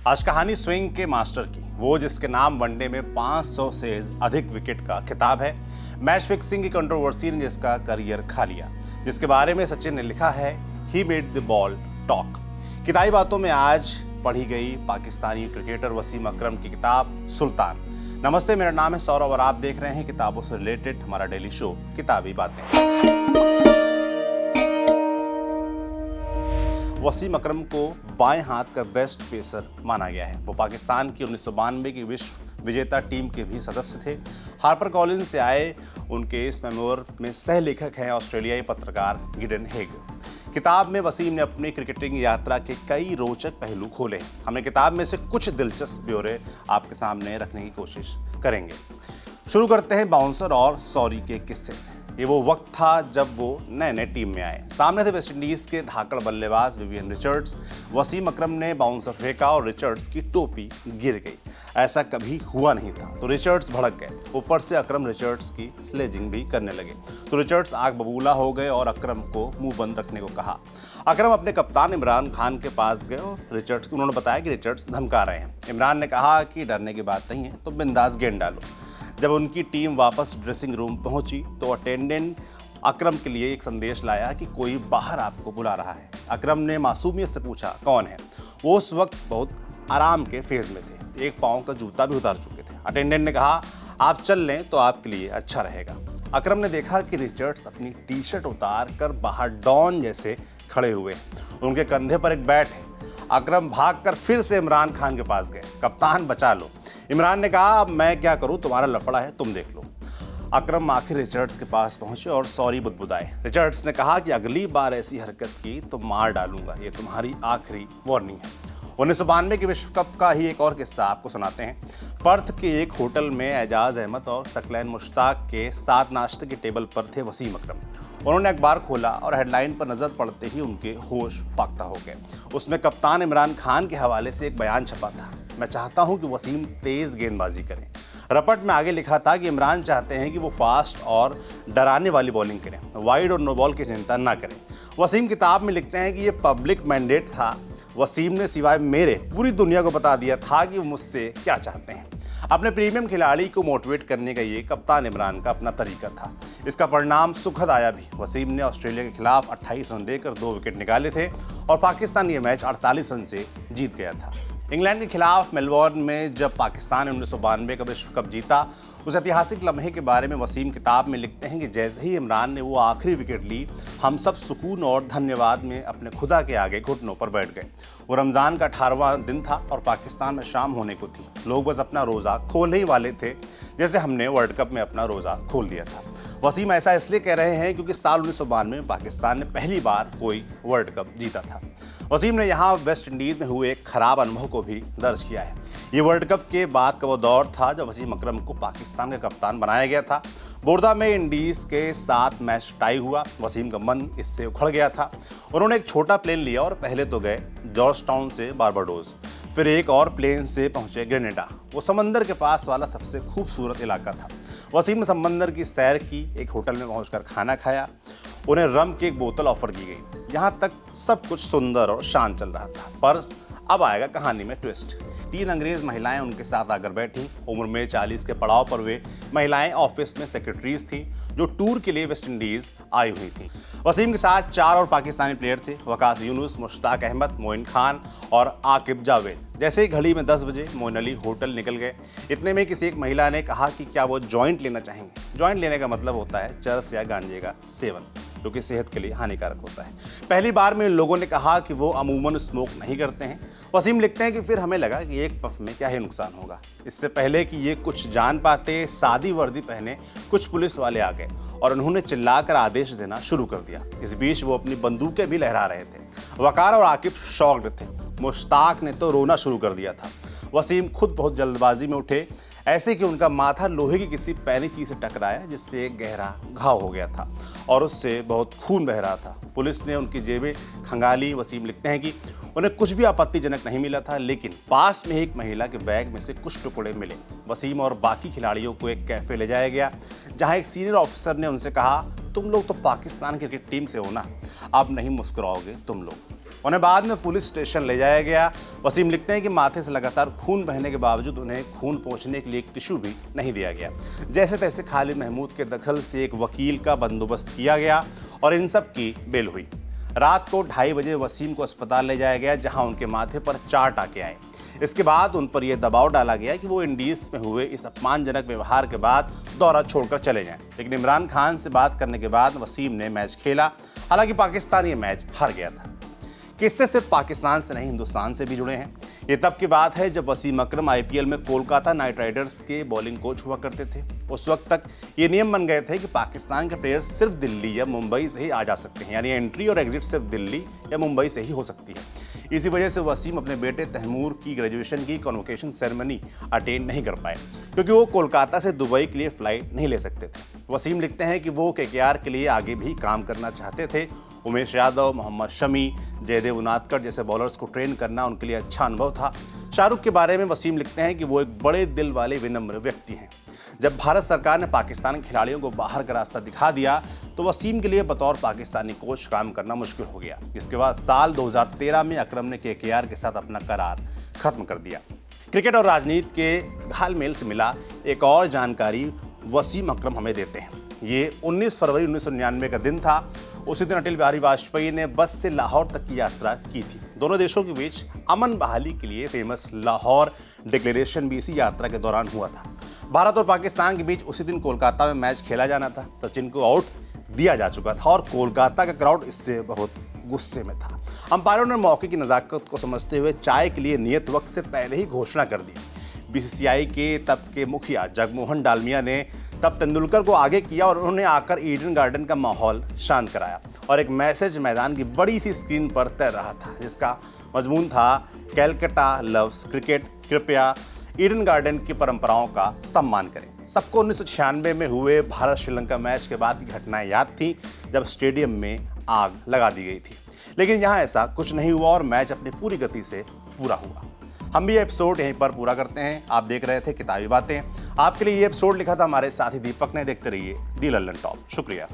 आज कहानी स्विंग के मास्टर की, वो जिसके नाम वनडे में 500 से अधिक विकेट का खिताब है, मैच फिक्सिंग की कंट्रोवर्सी ने जिसका करियर खा लिया, जिसके बारे में सचिन ने लिखा है he made the ball talk. किताबी बातों में आज पढ़ी गई पाकिस्तानी क्रिकेटर वसीम अकरम की किताब सुल्तान। नमस्ते, मेरा नाम है सौरभ और आप देख रहे हैं किताबों से रिलेटेड हमारा डेली शो किताबी बातें। वसीम अकरम को बाएं हाथ का बेस्ट पेसर माना गया है। वो पाकिस्तान की 1992 की विश्व विजेता टीम के भी सदस्य थे। हार्पर कॉलिंस से आए उनके इस मेमोर में सह लेखक हैं ऑस्ट्रेलियाई पत्रकार गिडेन हेग। किताब में वसीम ने अपनी क्रिकेटिंग यात्रा के कई रोचक पहलू खोले। हमने किताब में से कुछ दिलचस्प ब्यौरे आपके सामने रखने की कोशिश करेंगे। शुरू करते हैं बाउंसर और सॉरी के किस्से से। ये वो वक्त था जब वो नए नए टीम में आए। सामने थे वेस्टइंडीज के धाकड़ बल्लेबाज विवियन रिचर्ड्स। वसीम अकरम ने बाउंसर फेंका और रिचर्ड्स की टोपी गिर गई। ऐसा कभी हुआ नहीं था तो रिचर्ड्स भड़क गए। ऊपर से अकरम रिचर्ड्स की स्लेजिंग भी करने लगे तो रिचर्ड्स आग बबूला हो गए और अकरम को मुंह बंद रखने को कहा। अकरम अपने कप्तान इमरान खान के पास गए और रिचर्ड्स उन्होंने बताया कि रिचर्ड्स धमका रहे हैं। इमरान ने कहा कि डरने की बात नहीं है तो बिंदास गेंद डालो। जब उनकी टीम वापस ड्रेसिंग रूम पहुंची तो अटेंडेंट अकरम के लिए एक संदेश लाया कि कोई बाहर आपको बुला रहा है। अकरम ने मासूमियत से पूछा कौन है। वो उस वक्त बहुत आराम के फेज में थे, एक पाँव का जूता भी उतार चुके थे। अटेंडेंट ने कहा आप चल लें तो आपके लिए अच्छा रहेगा। अकरम ने देखा कि रिचर्ड्स अपनी टी शर्ट उतार कर बाहर डॉन जैसे खड़े हुए, उनके कंधे पर एक बैट है। अकरम भागकर फिर से इमरान खान के पास गए। कप्तान बचा लो। इमरान ने कहा अब मैं क्या करूं, तुम्हारा लफड़ा है, तुम देख लो। अकरम आखिर रिचर्ड्स के पास पहुंचे और सॉरी बुदबुदाए। रिचर्ड्स ने कहा कि अगली बार ऐसी हरकत की तो मार डालूंगा, ये तुम्हारी आखिरी वार्निंग है। 1992 के विश्व कप का ही एक और किस्सा आपको सुनाते हैं। पर्थ के एक होटल में एजाज अहमद और सकलैन मुश्ताक के साथ नाश्ते की टेबल पर थे वसीम अकरम। उन्होंने अखबार खोला और हेडलाइन पर नजर पड़ते ही उनके होश फाख्ता हो गए। उसमें कप्तान इमरान खान के हवाले से एक बयान छपा था, मैं चाहता हूं कि वसीम तेज गेंदबाजी करें। रपट में आगे लिखा था कि इमरान चाहते हैं कि वो फास्ट और डराने वाली बॉलिंग करें, वाइड और नो बॉल की चिंता ना करें। वसीम किताब में लिखते हैं कि ये पब्लिक मैंडेट था। वसीम ने सिवाय मेरे पूरी दुनिया को बता दिया था कि वो मुझसे क्या चाहते हैं। अपने प्रीमियम खिलाड़ी को मोटिवेट करने का ये कप्तान इमरान का अपना तरीका था। इसका परिणाम सुखद आया भी। वसीम ने ऑस्ट्रेलिया के खिलाफ 28 रन देकर 2 विकेट निकाले थे और पाकिस्तान ये मैच 48 रन से जीत गया था। इंग्लैंड के खिलाफ मेलबोर्न में जब पाकिस्तान ने 1992 का विश्व कप जीता, उस ऐतिहासिक लम्हे के बारे में वसीम किताब में लिखते हैं कि जैसे ही इमरान ने वो आखिरी विकेट ली, हम सब सुकून और धन्यवाद में अपने खुदा के आगे घुटनों पर बैठ गए। वो रमज़ान का 18वां दिन था और पाकिस्तान में शाम होने को थी। लोग बस अपना रोज़ा खोलने ही वाले थे, जैसे हमने वर्ल्ड कप में अपना रोज़ा खोल दिया था। वसीम ऐसा इसलिए कह रहे हैं क्योंकि साल 1992 में पाकिस्तान ने पहली बार कोई वर्ल्ड कप जीता था। वसीम ने यहाँ वेस्ट इंडीज़ में हुए एक खराब अनुभव को भी दर्ज किया है। ये वर्ल्ड कप के बाद का वो दौर था जब वसीम अकरम को पाकिस्तान का कप्तान बनाया गया था। बोर्दा में इंडीज़ के साथ मैच टाई हुआ। वसीम का मन इससे उखड़ गया था। उन्होंने एक छोटा प्लेन लिया और पहले तो गए जॉर्ज टाउन से बारबाडोस, फिर एक और प्लेन से पहुंचे ग्रेनेडा। वो समंदर के पास वाला सबसे खूबसूरत इलाका था। वसीम ने समंदर की सैर की, एक होटल में पहुंचकर खाना खाया। उन्हें रम की एक बोतल ऑफर की गई। यहाँ तक सब कुछ सुंदर और शांत चल रहा था, पर अब आएगा कहानी में ट्विस्ट। 3 अंग्रेज महिलाएं उनके साथ आकर बैठी। उम्र में 40 के पड़ाव पर वे महिलाएं ऑफिस में सेक्रेटरीज थी जो टूर के लिए वेस्ट इंडीज आई हुई थी। वसीम के साथ 4 और पाकिस्तानी प्लेयर थे, वकास यूनुस, मुश्ताक अहमद, मोइन खान और आकिब जावेद। जैसे ही घड़ी में 10 बजे मोइन अली होटल निकल गए। इतने में किसी एक महिला ने कहा कि क्या वो जॉइंट लेना चाहेंगे। जॉइंट लेने का मतलब होता है चरस या गांजे का सेवन, जो कि सेहत के लिए हानिकारक होता है। पहली बार में इन लोगों ने कहा कि वो अमूमन स्मोक नहीं करते हैं। वसीम लिखते हैं कि फिर हमें लगा कि एक पफ में क्या ही नुकसान होगा। इससे पहले कि ये कुछ जान पाते, सादी वर्दी पहने कुछ पुलिस वाले आ गए और उन्होंने चिल्लाकर आदेश देना शुरू कर दिया। इस बीच वो अपनी बंदूकें भी लहरा रहे थे। वकार और आकिब शॉक्ड थे। मुश्ताक ने तो रोना शुरू कर दिया था। वसीम खुद बहुत जल्दबाजी में उठे, ऐसे कि उनका माथा लोहे की किसी पैनी चीज से टकराया जिससे एक गहरा घाव हो गया था और उससे बहुत खून बह रहा था। पुलिस ने उनकी जेबें खंगाली। वसीम लिखते हैं कि उन्हें कुछ भी आपत्तिजनक नहीं मिला था, लेकिन पास में एक महिला के बैग में से कुछ टुकड़े मिले। वसीम और बाकी खिलाड़ियों को एक कैफे ले जाया गया जहां एक सीनियर ऑफिसर ने उनसे कहा तुम लोग तो पाकिस्तान क्रिकेट टीम से हो ना, अब नहीं मुस्कुराओगे तुम लोग। उन्हें बाद में पुलिस स्टेशन ले जाया गया। वसीम लिखते हैं कि माथे से लगातार खून बहने के बावजूद उन्हें खून पोंछने के लिए एक टिश्यू भी नहीं दिया गया। जैसे तैसे खालिद महमूद के दखल से एक वकील का बंदोबस्त किया गया और इन सब की बेल हुई। रात को 2:30 बजे वसीम को अस्पताल ले जाया गया, जहां उनके माथे पर 4 टाँके आए। इसके बाद उन पर यह दबाव डाला गया कि वो इंडीज में हुए इस अपमानजनक व्यवहार के बाद दौरा छोड़कर चले जाएं। लेकिन इमरान खान से बात करने के बाद वसीम ने मैच खेला। हालांकि पाकिस्तान ये मैच हार गया था। किस्से सिर्फ पाकिस्तान से नहीं, हिंदुस्तान से भी जुड़े हैं। ये तब की बात है जब वसीम अकरम आईपीएल में कोलकाता नाइट राइडर्स के बॉलिंग कोच हुआ करते थे। उस वक्त तक ये नियम बन गए थे कि पाकिस्तान के प्लेयर्स सिर्फ दिल्ली या मुंबई से ही आ जा सकते हैं, यानी एंट्री और एग्जिट सिर्फ दिल्ली या मुंबई से ही हो सकती है। इसी वजह से वसीम अपने बेटे तैमूर की ग्रेजुएशन की कॉन्वोकेशन सेरेमनी अटेंड नहीं कर पाए, क्योंकि वो कोलकाता से दुबई के लिए फ्लाइट नहीं ले सकते थे। वसीम लिखते हैं कि वो केकेआर के लिए आगे भी काम करना चाहते थे। उमेश यादव, मोहम्मद शमी, जयदेव उनादकर जैसे बॉलर्स को ट्रेन करना उनके लिए अच्छा अनुभव था। शाहरुख के बारे में वसीम लिखते हैं कि वो एक बड़े दिल वाले विनम्र व्यक्ति हैं। जब भारत सरकार ने पाकिस्तान के खिलाड़ियों को बाहर का रास्ता दिखा दिया तो वसीम के लिए बतौर पाकिस्तानी कोच काम करना मुश्किल हो गया। जिसके बाद साल 2013 में अकरम ने केकेआर के साथ अपना करार खत्म कर दिया। क्रिकेट और राजनीति के घालमेल से मिला एक और जानकारी वसीम अकरम हमें देते हैं। ये 19 फरवरी 1999 का दिन था। उसी दिन अटल बिहारी वाजपेयी ने बस से लाहौर तक की यात्रा की थी। दोनों देशों के बीच अमन बहाली के लिए फेमस लाहौर डिक्लेरेशन भी इसी यात्रा के दौरान हुआ था। भारत और पाकिस्तान के बीच उसी दिन कोलकाता में मैच खेला जाना था। सचिन को आउट दिया जा चुका था और कोलकाता का क्राउड इससे बहुत गुस्से में था। अंपायरों ने मौके की नज़ाकत को समझते हुए चाय के लिए नियत वक्त से पहले ही घोषणा कर दी। बीसीसीआई के तब के मुखिया जगमोहन डालमिया ने तब तेंदुलकर को आगे किया और उन्होंने आकर ईडन गार्डन का माहौल शांत कराया और एक मैसेज मैदान की बड़ी सी स्क्रीन पर तैर रहा था, जिसका मजमून था कैलकाटा लव्स क्रिकेट, कृपया ईडन गार्डन की परंपराओं का सम्मान करें। सबको 1996 में हुए भारत श्रीलंका मैच के बाद की घटनाएं याद थी, जब स्टेडियम में आग लगा दी गई थी। लेकिन यहाँ ऐसा कुछ नहीं हुआ और मैच अपनी पूरी गति से पूरा हुआ। हम भी ये एपिसोड यहीं पर पूरा करते हैं। आप देख रहे थे किताबी बातें। आपके लिए ये एपिसोड लिखा था हमारे साथी दीपक ने। देखते रहिए दी लल्लन टॉप। शुक्रिया।